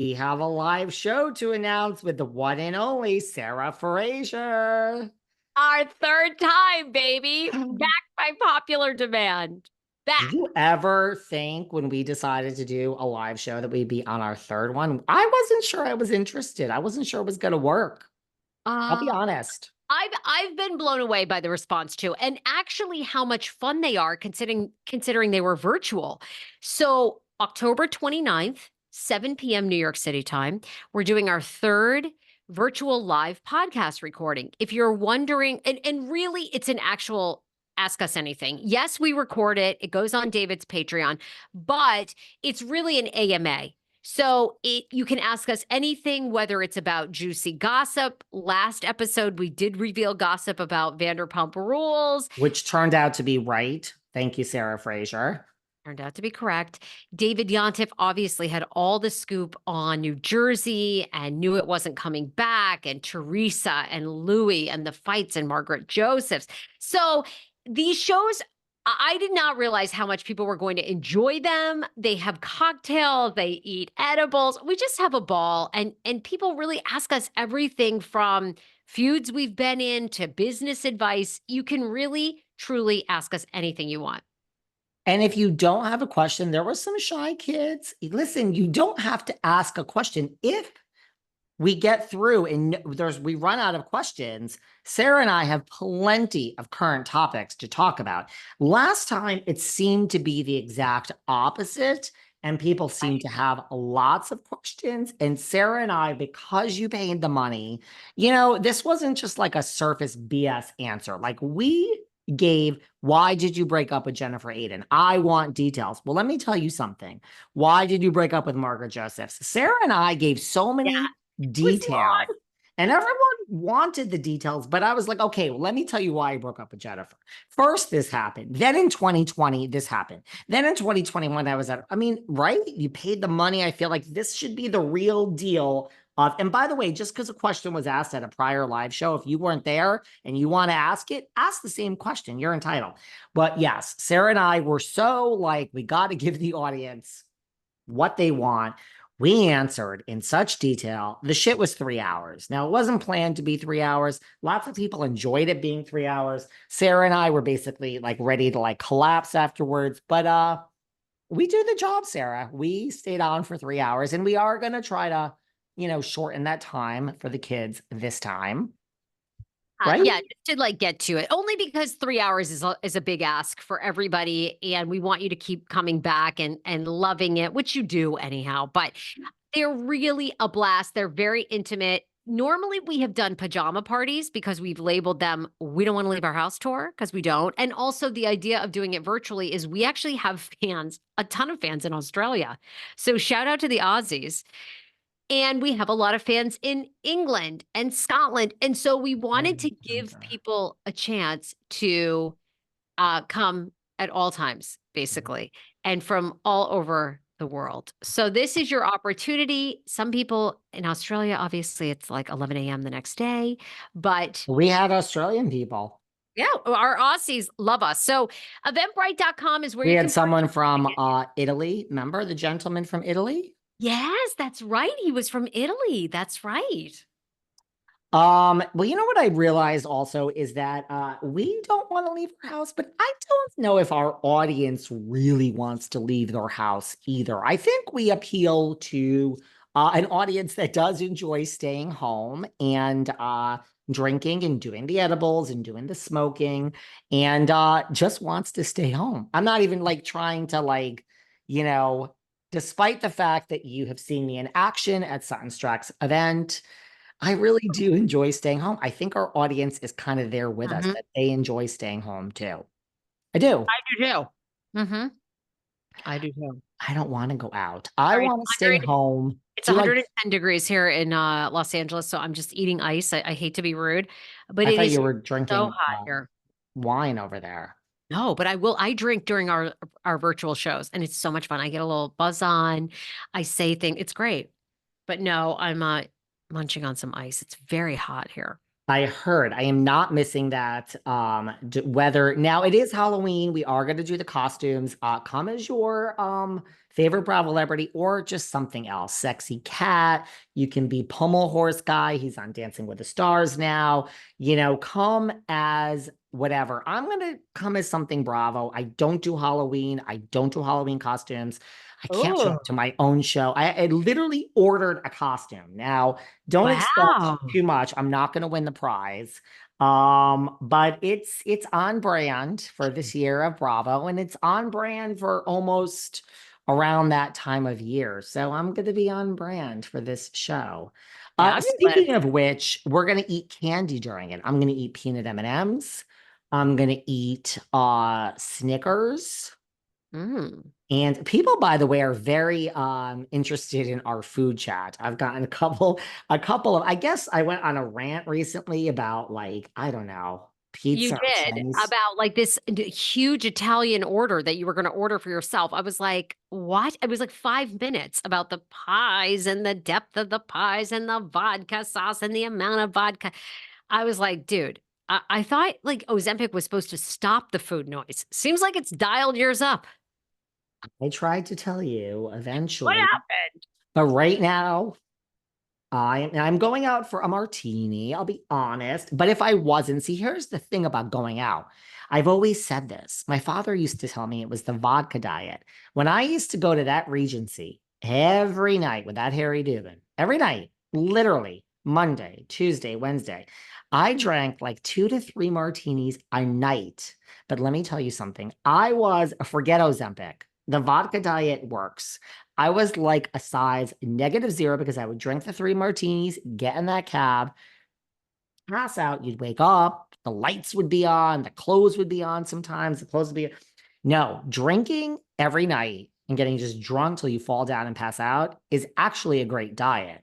We have a live show to announce with the one and only Sarah Fraser. Our third time, baby. Back by popular demand. Did Back. you ever think when we decided to do a live show that we'd be on our third one? I wasn't sure I was interested. I wasn't sure it was going to work. I'll be Uh, honest. I've been blown away by the response too, and actually how much fun they are considering they were virtual. So October 29th, 7 p.m. New York City time, we're doing our third virtual live podcast recording. If you're wondering, and really it's an actual Ask Us Anything. Yes, we record it. It goes on David's Patreon, but it's really an AMA. So you can ask us anything, whether it's about juicy gossip. Last episode, we did reveal gossip about Vanderpump Rules. Which turned out to be right. Thank you, Sarah Fraser. Turned out to be correct. David Yontef obviously had all the scoop on New Jersey and knew it wasn't coming back, and Teresa and Louis and the fights and Margaret Josephs. So these shows, I did not realize how much people were going to enjoy them. They have cocktails, they eat edibles. We just have a ball, and people really ask us everything from feuds we've been in to business advice. You can really truly ask us anything you want. And if you don't have a question, there were some shy kids. Listen, you don't have to ask a question. If we get through and we run out of questions, Sarah and I have plenty of current topics to talk about. Last time it seemed to be the exact opposite, and people seemed to have lots of questions. And Sarah and I, because you paid the money, this wasn't just like a surface BS answer. Like, we gave, why did you break up with Jennifer Aiden? I want details. Well, let me tell you something. Why did you break up with Margaret Josephs? Sarah and I gave so many details, and everyone wanted the details, but I was like, okay, well, let me tell you why I broke up with Jennifer. First, this happened. Then in 2020, this happened. Then in 2021, right? You paid the money. I feel like this should be the real deal. And by the way, just because a question was asked at a prior live show, if you weren't there and you want to ask it, ask the same question. You're entitled. But yes, Sarah and I were so like, we got to give the audience what they want. We answered in such detail. The shit was 3 hours. Now, it wasn't planned to be 3 hours. Lots of people enjoyed it being 3 hours. Sarah and I were basically like ready to like collapse afterwards. But we do the job, Sarah. We stayed on for 3 hours, and we are going to try to shorten that time for the kids this time. Right? Yeah, just to like get to it. Only because 3 hours is a big ask for everybody, and we want you to keep coming back and loving it, which you do anyhow. But they're really a blast. They're very intimate. Normally, we have done pajama parties because we've labeled them "We Don't Want to Leave Our House" tour, because we don't. And also, the idea of doing it virtually is we actually have fans, a ton of fans in Australia. So shout out to the Aussies. And we have a lot of fans in England and Scotland. And so we wanted to give people a chance to come at all times, basically, and from all over the world. So this is your opportunity. Some people in Australia, obviously, it's like 11 a.m. the next day, but We had Australian people. yeah, our Aussies love us. So eventbrite.com is where We you had can someone from Italy. Remember the gentleman from Italy? Yes, that's right. He was from Italy. That's right. Well, you know what I realized also is that we don't want to leave our house, but I don't know if our audience really wants to leave their house either. I think we appeal to an audience that does enjoy staying home and drinking and doing the edibles and doing the smoking, and just wants to stay home. I'm not even like trying to you know, despite the fact that you have seen me in action at Sutton Strack's event, I really do enjoy staying home. I think our audience is kind of there with us, Mhm. that they enjoy staying home too. I do. I do too. Mm-hmm. I do too. I don't want to go out. I Sorry, want to stay home. it's Do like, 110 degrees here in Los Angeles, so I'm just eating ice. I hate to be rude, but I it thought is you were so drinking hot here. wine over there. No, but I drink during our virtual shows, and it's so much fun. I get a little buzz on. I say things. It's great. But no, I'm munching on some ice. It's very hot here. I heard. I am not missing that. Whether now it is Halloween, we are going to do the costumes. Come as your favorite Bravo celebrity or just something else. Sexy cat. You can be Pummel Horse guy. He's on Dancing with the Stars now. Come as whatever. I'm gonna come as something Bravo. I don't do Halloween. I don't do Halloween costumes. I can't show up Oh, to my own show. I literally ordered a costume. Now, don't expect wow. too much. I'm not going to win the prize. But it's on brand for this year of Bravo, and it's on brand for almost around that time of year. So I'm going to be on brand for this show. Fabulous. Speaking of which, we're going to eat candy during it. I'm going to eat peanut M&Ms. I'm going to eat Snickers. Mm. And people, by the way, are very interested in our food chat. I've gotten a couple of, I guess I went on a rant recently about like, I don't know, You pizza or did Chinese. about like this huge Italian order that you were going to order for yourself. I was like, what? It was like 5 minutes about the pies and the depth of the pies and the vodka sauce and the amount of vodka. I was like, dude, I thought like Ozempic was supposed to stop the food noise. Seems like it's dialed yours up. I tried to tell you What eventually, happened? but right now I'm going out for a martini, I'll be honest. But if I wasn't, see, here's the thing about going out. I've always said this. My father used to tell me it was the vodka diet. When I used to go to that Regency every night with that Harry Dubin, every night, literally Monday, Tuesday, Wednesday, I drank like 2 to 3 martinis a night. But let me tell you something. Forget Ozempic. The vodka diet works. I was like a size -0 because I would drink the 3 martinis, get in that cab, pass out. You'd wake up, the lights would be on, the clothes would be on sometimes, the clothes would be. No, drinking every night and getting just drunk till you fall down and pass out is actually a great diet.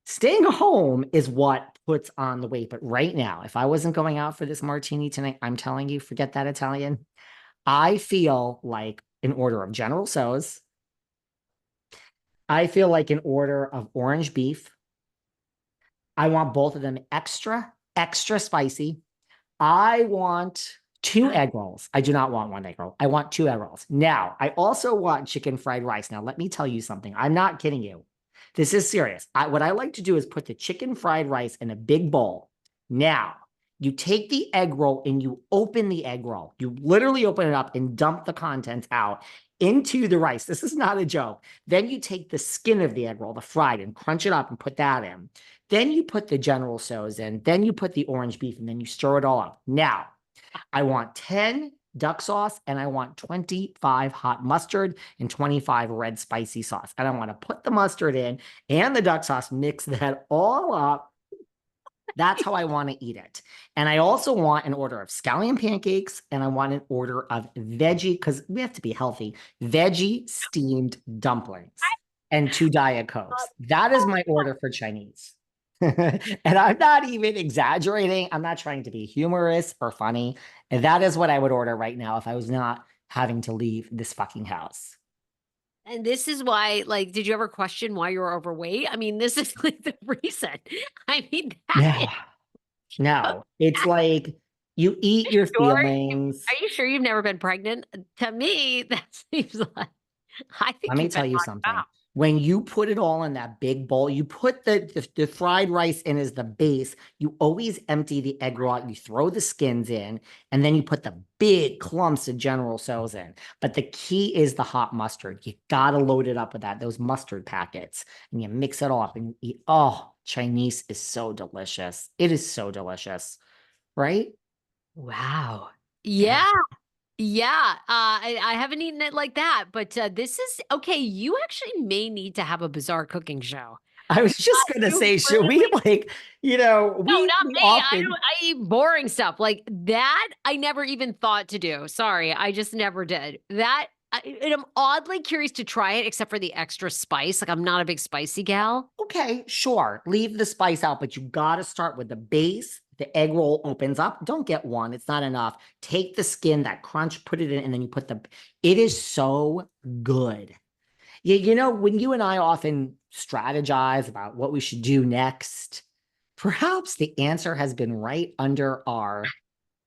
Staying home is what puts on the weight. But right now, if I wasn't going out for this martini tonight, I'm telling you, forget that Italian. I feel like an order of General Tso's. I feel like an order of orange beef. I want both of them extra, extra spicy. I want 2 egg rolls. I do not want 1 egg roll. I want 2 egg rolls. Now, I also want chicken fried rice. Now, let me tell you something. I'm not kidding you. This is serious. What I like to do is put the chicken fried rice in a big bowl. Now, you take the egg roll and you open the egg roll. You literally open it up and dump the contents out into the rice. This is not a joke. Then you take the skin of the egg roll, the fried, and crunch it up and put that in. Then you put the General Tso's in. Then you put the orange beef and then you stir it all up. Now, I want 10 duck sauce and I want 25 hot mustard and 25 red spicy sauce. And I want to put the mustard in and the duck sauce, mix that all up. That's how I want to eat it. And I also want an order of scallion pancakes and I want an order of veggie, because we have to be healthy, veggie steamed dumplings and 2 Diet Cokes. That is my order for Chinese. And I'm not even exaggerating. I'm not trying to be humorous or funny. And that is what I would order right now if I was not having to leave this fucking house. And this is why, like, did you ever question why you were overweight? I mean, this is like the reason. I mean, that No, is no. It's like you eat your sure. feelings. Are you sure you've never been pregnant? To me, that seems like I Let think me you've been tell you knocked something. out. When you put it all in that big bowl, you put the fried rice in as the base. You always empty the egg roll out. You throw the skins in, and then you put the big clumps of General Tso's in. But the key is the hot mustard. You gotta load it up with those mustard packets, and you mix it all up and you eat. Oh, Chinese is so delicious. It is so delicious, right? Wow. Yeah. Yeah. Yeah. I haven't eaten it like that, but this is okay. You actually may need to have a bizarre cooking show. I was just gonna You say, should we really like, no, not we me. often. I eat boring stuff like that. I never even thought to do. Sorry, I just never did that. And I'm oddly curious to try it, except for the extra spice. Like I'm not a big spicy gal. Okay, sure. Leave the spice out, but you got to start with the base. The egg roll opens up. Don't get one, it's not enough. Take the skin, that crunch, put it in, and then you put it is so good. When you and I often strategize about what we should do next, Perhaps the answer has been right under our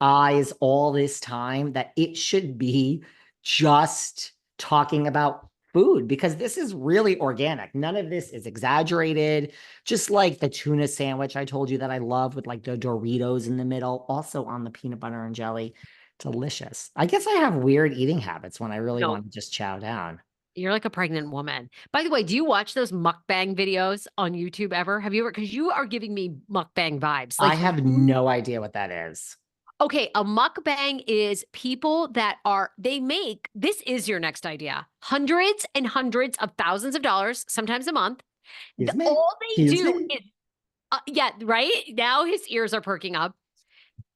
eyes all this time that it should be just talking about food because this is really organic. None of this is exaggerated. Just like the tuna sandwich I told you that I love with like the Doritos in the middle, also on the peanut butter and jelly. Delicious. I guess I have weird eating habits when I really No, want to just chow down. you're like a pregnant woman. By the way, do you watch those mukbang videos on YouTube ever? Have you ever? Because you are giving me mukbang vibes. I Like have no idea what that is. okay, a mukbang is people that are, they make, this is your next idea, hundreds and hundreds of thousands of dollars, sometimes a month. Excuse me? All they Excuse do me? is, yeah, right? Now his ears are perking up.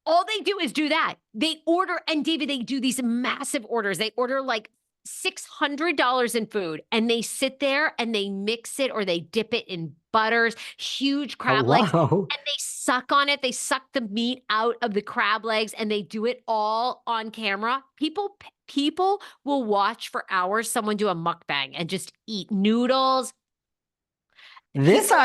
All they do is do that. They order, and David, they do these massive orders. They order like $600 in food and they sit there and they mix it or they dip it in butters, huge crab legs, Hello? and they suck on it. They suck the meat out of the crab legs and they do it all on camera. People will watch for hours someone do a mukbang and just eat noodles. People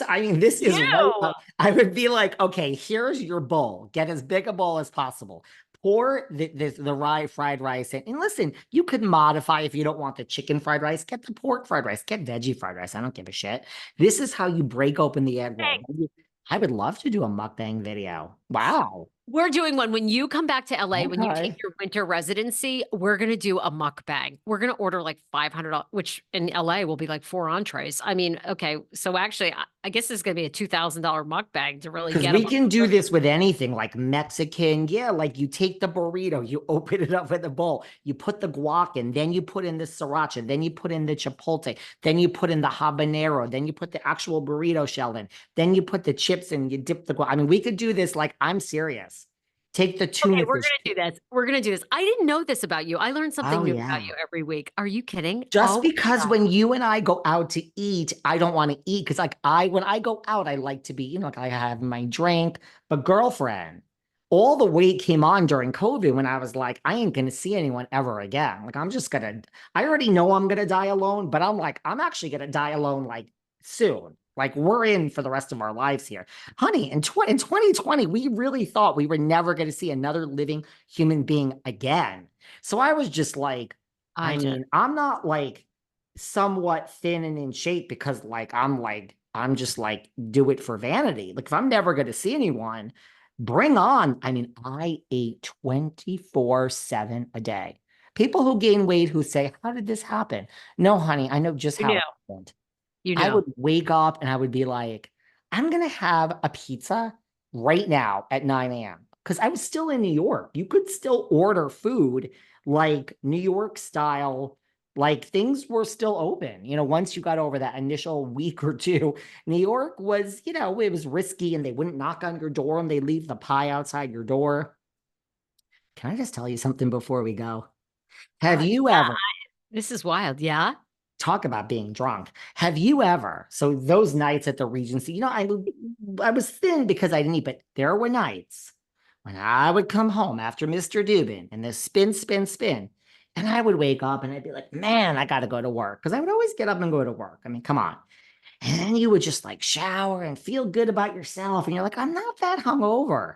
I mean, this is right do. up. I would be like, okay, here's your bowl. Get as big a bowl as possible. Pour the rye fried rice in. And listen, you could modify if you don't want the chicken fried rice, get the pork fried rice, get veggie fried rice. I don't give a shit. This is how you break open the egg roll. I would love to do a mukbang video. Wow. We're doing one when you come back to LA, when you take Okay. your winter residency, we're going to do a mukbang. We're going to order like $500, which in LA will be like 4 entrees. I mean, okay. So actually, I guess it's going to be a $2,000 mukbang to really Because get we them. can do this with anything like Mexican. Yeah, like you take the burrito, you open it up with a bowl, you put the guac in, then you put in the sriracha, then you put in the chipotle, then you put in the habanero, then you put the actual burrito shell in, then you put the chips in, you dip the guac. I mean, we could do this like I'm serious. Take the Okay, tuna we're fish. going to do this. We're going to do this. I didn't know this about you. I learned something Oh, new about yeah. you every week. Are you kidding? Just Oh, because when you and I go out to eat, I don't want to eat because like when I go out, I like to be, like I have my drink, but girlfriend, all the weight came on during COVID when I was like, I ain't gonna see anyone ever again. Like I already know I'm gonna die alone, but I'm like, I'm actually gonna die alone like soon. Like we're in for the rest of our lives here. Honey, in 2020, we really thought we were never gonna see another living human being again. So I was just like, I I just, mean, I'm not like somewhat thin and in shape because I'm just like do it for vanity. Like if I'm never going to see anyone, bring on. I mean, I ate 24/7 a day. People who gain weight who say, "How did this happen?" No, honey, I know just you how knew, it happened. you I knew. would wake up and I would be like, I'm gonna have a pizza right now at 9 a.m. Because I was still in New York. You could still order food like New York style, like things were still open. Once you got over that initial week or two, New York was, it was risky and they wouldn't knock on your door and they leave the pie outside your door. Can I just tell you something before we go? Have you Yeah, ever this is wild. Yeah. talk about being drunk? Have you ever, so those nights at the Regency, I was thin because I didn't eat, but there were nights when I would come home after Mr. Dubin and this spin, spin, spin. And I would wake up and I'd be like, man, I got to go to work. Because I would always get up and go to work. I mean, come on. And then you would just like shower and feel good about yourself. And you're like, I'm not that hungover.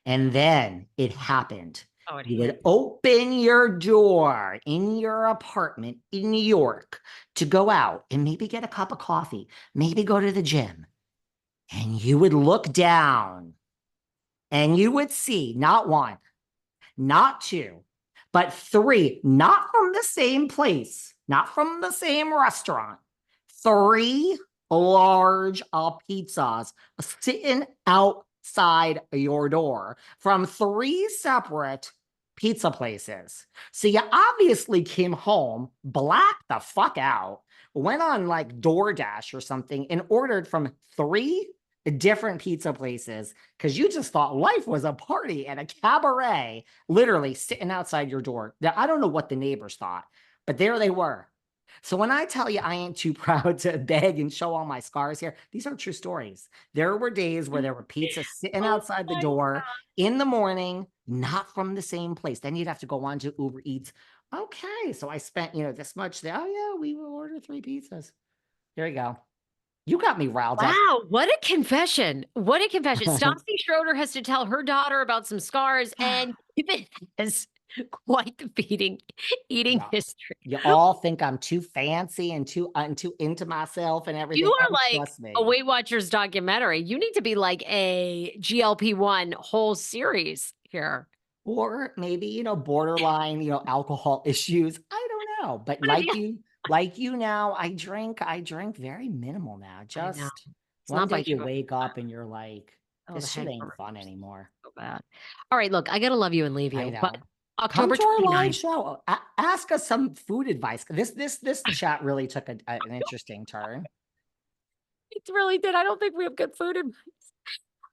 And then it happened. Oh, it You hit. would open your door in your apartment in New York to go out and maybe get a cup of coffee, maybe go to the gym. And you would look down and you would see not one, not two, but three, not from the same place, not from the same restaurant, three large pizzas sitting outside your door from three separate pizza places. So you obviously came home, blacked the fuck out, went on like DoorDash or something and ordered from three different pizza places because you just thought life was a party and a cabaret literally sitting outside your door. Now, I don't know what the neighbors thought, but there they were. So when I tell you I ain't too proud to beg and show all my scars here, these are true stories. There were days where there were pizzas sitting Oh outside the my door God. in the morning, not from the same place. Then you'd have to go on to Uber Eats. Okay, so I spent, this much there. Oh yeah, we will order three pizzas. There you go. You got me riled up. Wow, what a confession. What a confession. Stassi Schroeder has to tell her daughter about some scars, and David has quite the eating Yeah. history. You all think I'm too fancy and too into myself and You everything. are Oh, like trust a me. Weight Watchers documentary. You need to be like a GLP-1 whole series here. Or maybe, borderline, alcohol issues. I don't know. But What have you like you now, I drink very minimal now. I know. Just It's one not day by you choice. wake up and you're like, Oh, the this shit head ain't burns fun anymore. so bad. All right, look, I gotta love you and leave I you, but know. Come October to our live 29th. show. Ask us some food advice. This chat really took an interesting turn. It really did. I don't think we have good food in.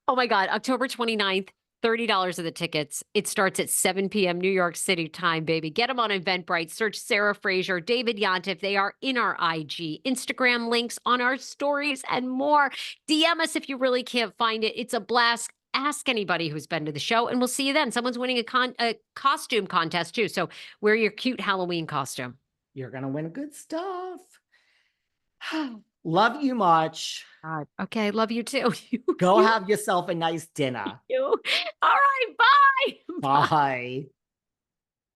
Oh my God, October 29th, $30 of the tickets. It starts at 7 p.m. New York City time, baby. Get them on Eventbrite. Search Sarah Fraser, David Yontif. They are in our IG, Instagram links, on our stories, and more. DM us if you really can't find it. It's a blast. Ask anybody who's been to the show, and we'll see you then. Someone's winning a costume contest too. So wear your cute Halloween costume. You're gonna win good stuff. Love you much. God. Okay, love you too. Go have yourself a nice dinner. You. All right, bye. Bye. Bye.